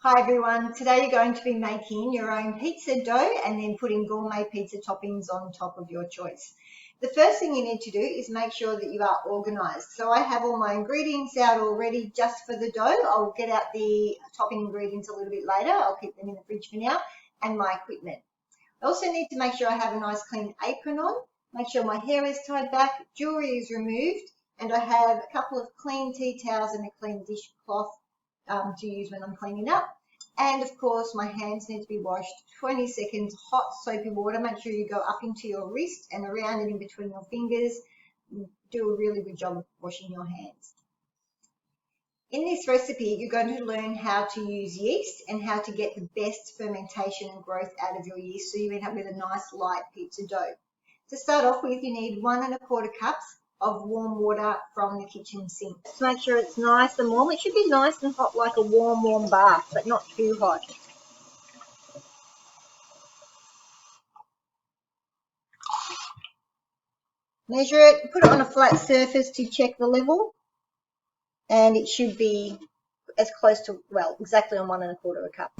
Hi everyone, today you're going to be making your own pizza dough and then putting gourmet pizza toppings on top of your choice. The first thing you need to do is make sure that you are organised. So I have all my ingredients out already just for the dough. I'll get out the topping ingredients a little bit later. I'll keep them in the fridge for now, and my equipment. I also need to make sure I have a nice clean apron on, make sure my hair is tied back, jewellery is removed, and I have a couple of clean tea towels and a clean dishcloth to use when I'm cleaning up. And of course, my hands need to be washed 20 seconds, hot soapy water. Make sure you go up into your wrist and around and in between your fingers. Do a really good job of washing your hands. In this recipe, you're going to learn how to use yeast and how to get the best fermentation and growth out of your yeast so you end up with a nice light pizza dough. To start off with, you need 1 1/4 cups of warm water from the kitchen sink. Just make sure it's nice and warm. It should be nice and hot like a warm bath, but not too hot. Measure it, put it on a flat surface to check the level, and it should be as close to, well, exactly on 1 1/4 cup.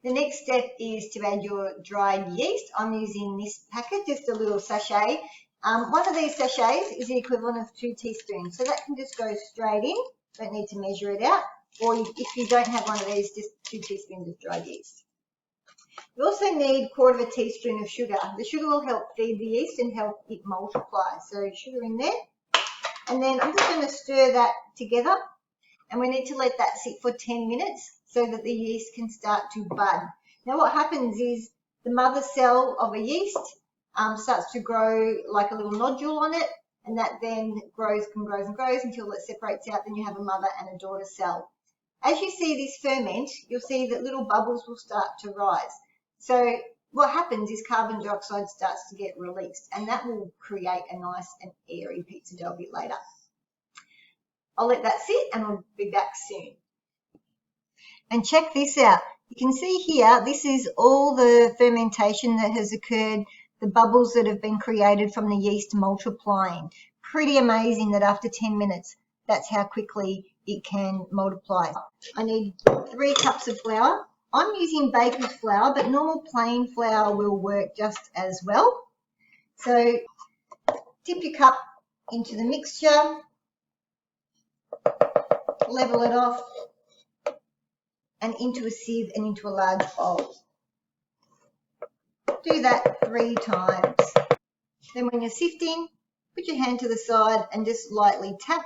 The next step is to add your dried yeast. I'm using this packet, just a little sachet. One of these sachets is the equivalent of 2 teaspoons, so that can just go straight in. Don't need to measure it out. Or if you don't have one of these, just 2 teaspoons of dried yeast. You also need 1/4 teaspoon of sugar. The sugar will help feed the yeast and help it multiply. So sugar in there. And then I'm just going to stir that together. And we need to let that sit for 10 minutes so that the yeast can start to bud. Now what happens is the mother cell of a yeast starts to grow like a little nodule on it, and that then grows and grows and grows until it separates out. Then you have a mother and a daughter cell. As you see this ferment, you'll see that little bubbles will start to rise. So what happens is carbon dioxide starts to get released, and that will create a nice and airy pizza dough a bit later. I'll let that sit and I'll be back soon. And check this out. You can see here, this is all the fermentation that has occurred, the bubbles that have been created from the yeast multiplying. Pretty amazing that after 10 minutes, that's how quickly it can multiply. I need 3 cups of flour. I'm using baker's flour, but normal plain flour will work just as well. So dip your cup into the mixture, level it off, and into a sieve and into a large bowl. Do that 3 times. Then when you're sifting, put your hand to the side and just lightly tap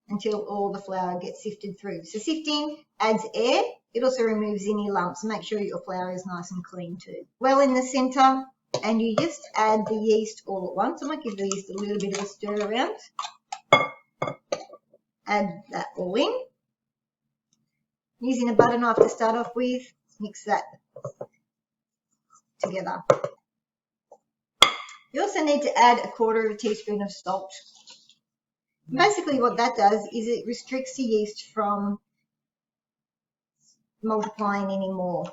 until all the flour gets sifted through. So sifting adds air. It also removes any lumps. Make sure your flour is nice and clean too. Well in the center, and you just add the yeast all at once. I might give the yeast a little bit of a stir around. Add that all in. Using a butter knife to start off with, mix that together. You also need to add 1/4 teaspoon of salt. Basically what that does is it restricts the yeast from multiplying anymore.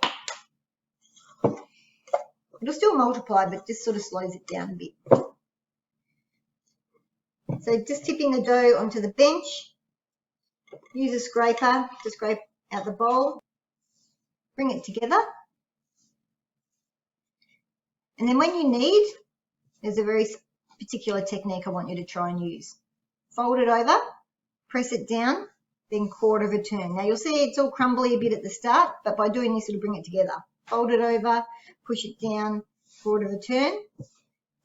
It'll still multiply, but just sort of slows it down a bit. So just tipping the dough onto the bench. Use a scraper to scrape out the bowl. Bring it together. And then when you knead, there's a very particular technique I want you to try and use. Fold it over, press it down, then 1/4 turn. Now you'll see it's all crumbly a bit at the start, but by doing this it'll bring it together. Fold it over, push it down, 1/4 turn.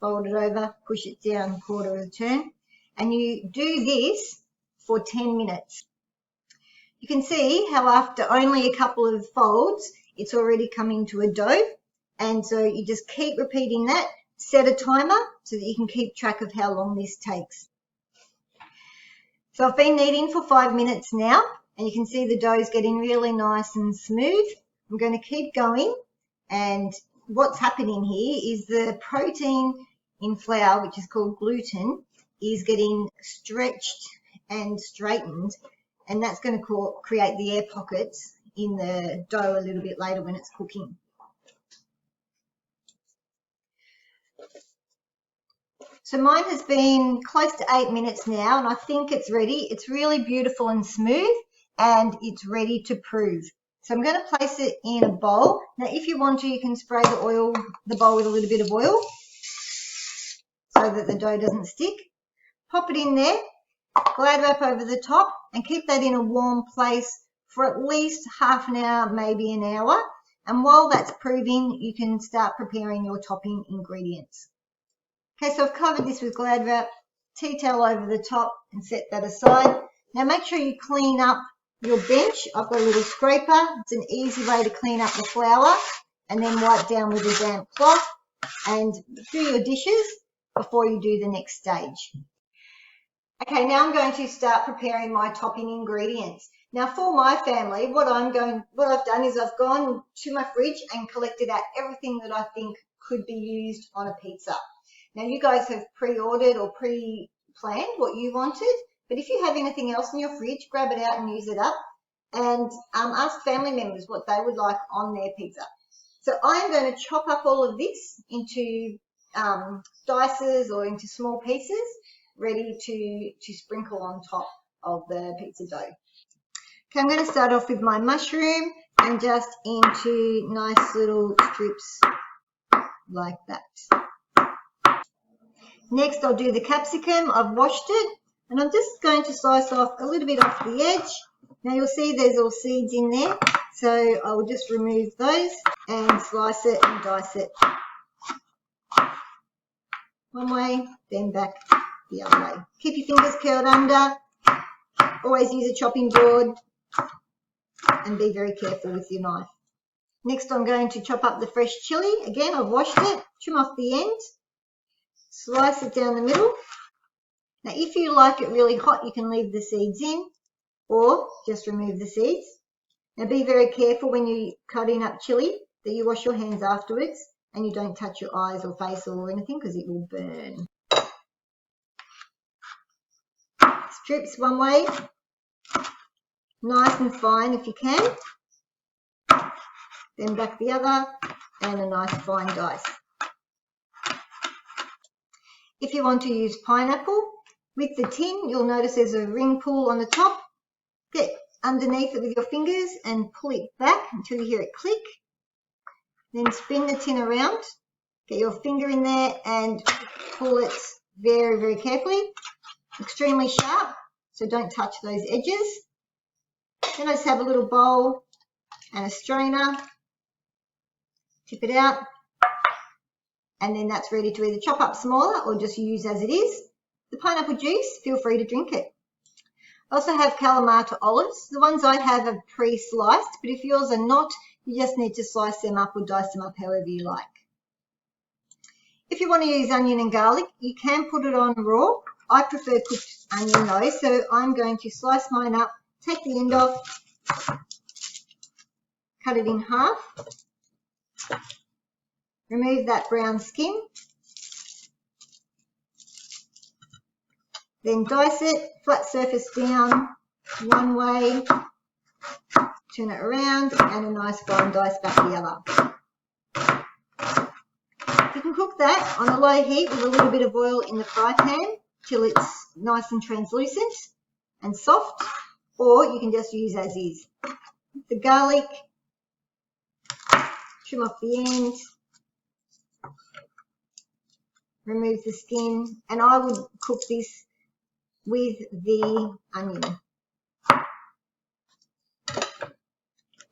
Fold it over, push it down, 1/4 turn. And you do this for 10 minutes. You can see how after only a couple of folds, it's already coming to a dough. And so you just keep repeating that. Set a timer so that you can keep track of how long this takes. So I've been kneading for 5 minutes now, and you can see the dough is getting really nice and smooth. I'm going to keep going, and what's happening here is the protein in flour, which is called gluten, is getting stretched and straightened, and that's going to create the air pockets in the dough a little bit later when it's cooking. So mine has been close to 8 minutes now, and I think it's ready. It's really beautiful and smooth, and it's ready to prove. So I'm going to place it in a bowl. Now, if you want to, you can spray the bowl with a little bit of oil so that the dough doesn't stick. Pop it in there, Glad wrap over the top, and keep that in a warm place for at least half an hour, maybe an hour. And while that's proving, you can start preparing your topping ingredients. Okay, so I've covered this with Glad wrap, tea towel over the top, and set that aside. Now make sure you clean up your bench. I've got a little scraper. It's an easy way to clean up the flour, and then wipe down with a damp cloth and do your dishes before you do the next stage. Okay, now I'm going to start preparing my topping ingredients. Now for my family, what I've done is I've gone to my fridge and collected out everything that I think could be used on a pizza. Now you guys have pre-ordered or pre-planned what you wanted, but if you have anything else in your fridge, grab it out and use it up, and ask family members what they would like on their pizza. So I'm going to chop up all of this into dices or into small pieces, ready to sprinkle on top of the pizza dough. Okay, I'm going to start off with my mushroom and just into nice little strips like that. Next, I'll do the capsicum. I've washed it, and I'm just going to slice off a little bit off the edge. Now you'll see there's all seeds in there, so I will just remove those and slice it and dice it one way, then back the other way. Keep your fingers curled under. Always use a chopping board, and be very careful with your knife. Next, I'm going to chop up the fresh chili. Again, I've washed it, trim off the end, slice it down the middle. Now, if you like it really hot, you can leave the seeds in or just remove the seeds. Now, be very careful when you're cutting up chili that you wash your hands afterwards and you don't touch your eyes or face or anything, because it will burn. Strips one way, nice and fine if you can, then back the other, and a nice fine dice. If you want to use pineapple, with the tin, you'll notice there's a ring pull on the top. Get underneath it with your fingers and pull it back until you hear it click. Then spin the tin around, get your finger in there and pull it very, very carefully. Extremely sharp, so don't touch those edges. Then I just have a little bowl and a strainer. Tip it out, and then that's ready to either chop up smaller or just use as it is. The pineapple juice, feel free to drink it. I also have Kalamata olives. The ones I have are pre-sliced, but if yours are not, you just need to slice them up or dice them up however you like. If you want to use onion and garlic, you can put it on raw. I prefer cooked onion though, so I'm going to slice mine up, take the end off, cut it in half, remove that brown skin, then dice it, flat surface down one way, turn it around, and a nice fine dice back the other. You can cook that on a low heat with a little bit of oil in the fry pan till it's nice and translucent and soft, or you can just use as is. The garlic, trim off the end, remove the skin, and I would cook this with the onion.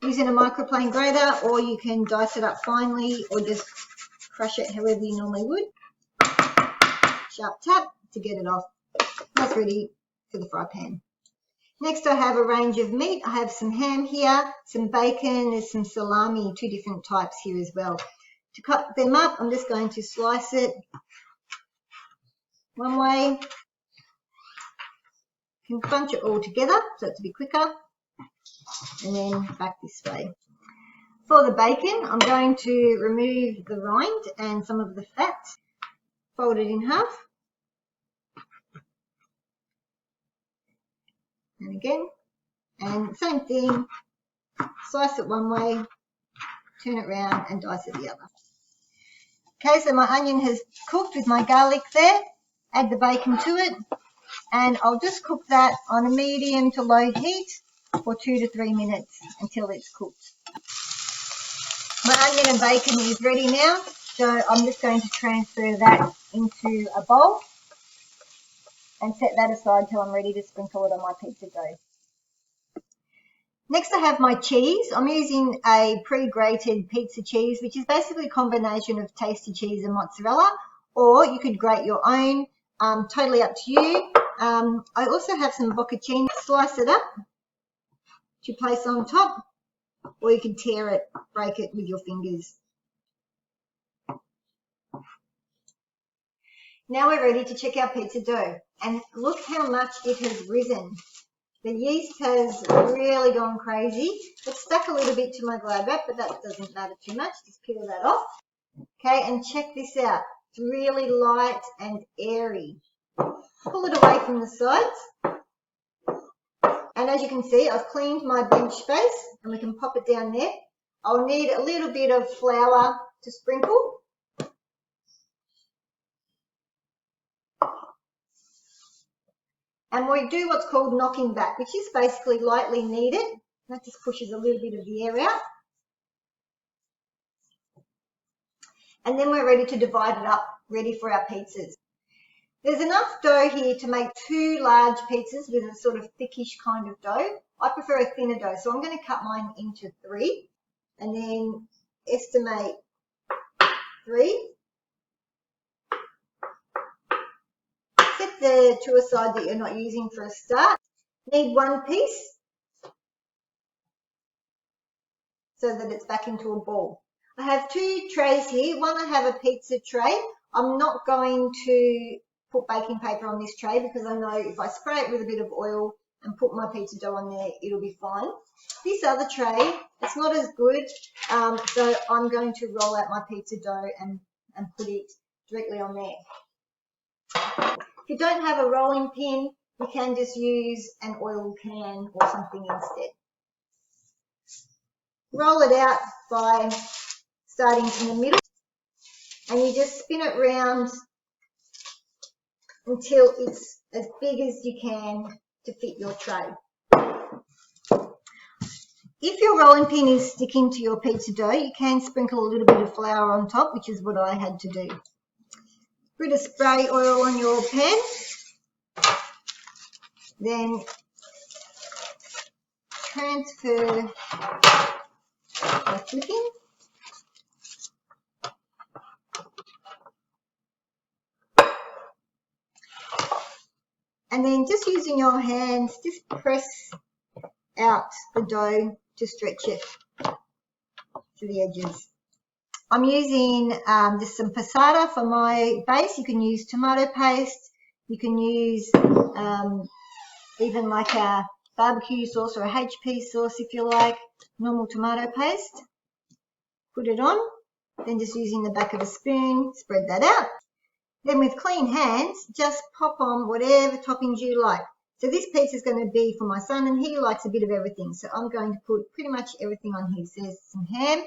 Using a microplane grater, or you can dice it up finely or just crush it however you normally would. Sharp tap to get it off. That's ready for the fry pan. Next, I have a range of meat. I have some ham here, some bacon, there's some salami, two different types here as well. To cut them up, I'm just going to slice it one way. You can bunch it all together so it's a bit quicker, and then back this way. For the bacon, I'm going to remove the rind and some of the fat, fold it in half, and again, and same thing, slice it one way, turn it around and dice it the other. Okay, so my onion has cooked with my garlic there. Add the bacon to it, and I'll just cook that on a medium to low heat for 2 to 3 minutes until it's cooked. My onion and bacon is ready now, so I'm just going to transfer that into a bowl and set that aside till I'm ready to sprinkle it on my pizza dough. Next I have my cheese. I'm using a pre-grated pizza cheese, which is basically a combination of tasty cheese and mozzarella, or you could grate your own, totally up to you. I also have some bocconcini. Slice it up to place on top, or you can tear it, break it with your fingers. Now we're ready to check our pizza dough, and look how much it has risen. The yeast has really gone crazy. It's stuck a little bit to my Glad wrap, but that doesn't matter too much. Just peel that off. Okay, and check this out. It's really light and airy. Pull it away from the sides. And as you can see, I've cleaned my bench space, and we can pop it down there. I'll need a little bit of flour to sprinkle. And we do what's called knocking back, which is basically lightly knead it. That just pushes a little bit of the air out. And then we're ready to divide it up, ready for our pizzas. There's enough dough here to make 2 large pizzas with a sort of thickish kind of dough. I prefer a thinner dough, so I'm going to cut mine into 3 and then estimate 3. Set the 2 aside that you're not using for a start. Need 1 piece so that it's back into a ball. I have 2 trays here. One, I have a pizza tray. I'm not going to put baking paper on this tray because I know if I spray it with a bit of oil and put my pizza dough on there, it'll be fine. This other tray, it's not as good, so I'm going to roll out my pizza dough and put it directly on there. If you don't have a rolling pin, you can just use an oil can or something instead. Roll it out by starting from the middle, and you just spin it round until it's as big as you can to fit your tray. If your rolling pin is sticking to your pizza dough, you can sprinkle a little bit of flour on top, which is what I had to do. Put a spray oil on your pan, then transfer by flipping. And then just using your hands, just press out the dough to stretch it to the edges. I'm using just some passata for my base. You can use tomato paste. You can use even like a barbecue sauce or a HP sauce if you like, normal tomato paste. Put it on, then just using the back of a spoon, spread that out. Then with clean hands, just pop on whatever toppings you like. So this pizza is going to be for my son, and he likes a bit of everything. So I'm going to put pretty much everything on his. There's some ham.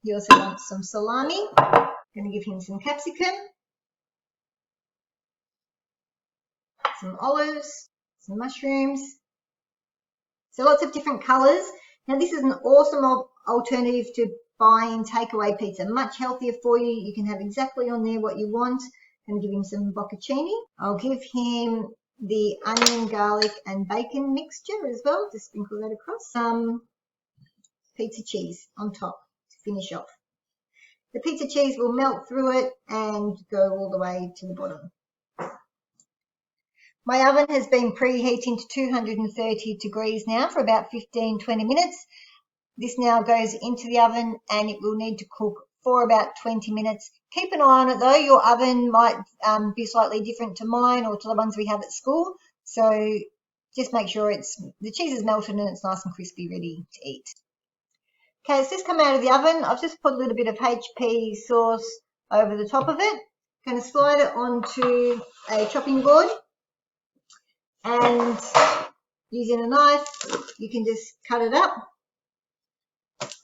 He also wants some salami. I'm going to give him some capsicum, some olives, some mushrooms. So lots of different colours. Now this is an awesome alternative to buying takeaway pizza. Much healthier for you. You can have exactly on there what you want. I'm going to give him some bocconcini. I'll give him the onion, garlic and bacon mixture as well. Just sprinkle that across. Some pizza cheese on top to finish off. The pizza cheese will melt through it and go all the way to the bottom. My oven has been preheating to 230 degrees now for about 15-20 minutes. This now goes into the oven and it will need to cook for about 20 minutes. Keep an eye on it though. Your oven might be slightly different to mine or to the ones we have at school. So just make sure the cheese is melted and it's nice and crispy, ready to eat. Okay, it's just come out of the oven. I've just put a little bit of HP sauce over the top of it. I'm going to slide it onto a chopping board, and using a knife, you can just cut it up.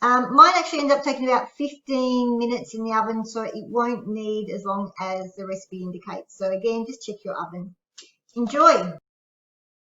Mine actually ended up taking about 15 minutes in the oven, so it won't need as long as the recipe indicates. So again, just check your oven. Enjoy.